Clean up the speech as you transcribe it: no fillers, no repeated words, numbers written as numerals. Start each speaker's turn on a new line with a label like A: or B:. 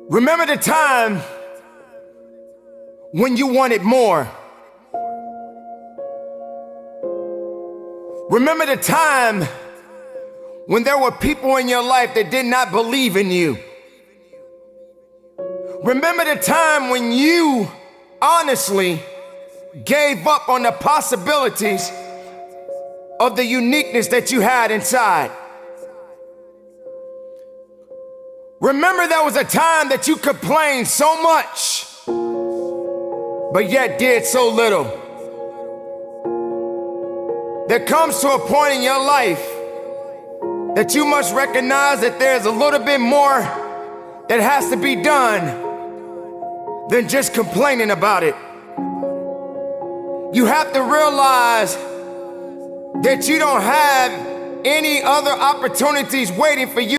A: Remember the time when you wanted more. Remember the time when there were people in your life that did not believe in you. Remember the time when you honestly gave up on the possibilities of the uniqueness that you had inside. Remember there was a time that you complained so much, but yet did so little. There comes to a point in your life that you must recognize that there's a little bit more that has to be done than just complaining about it. You have to realize that you don't have any other opportunities waiting for you.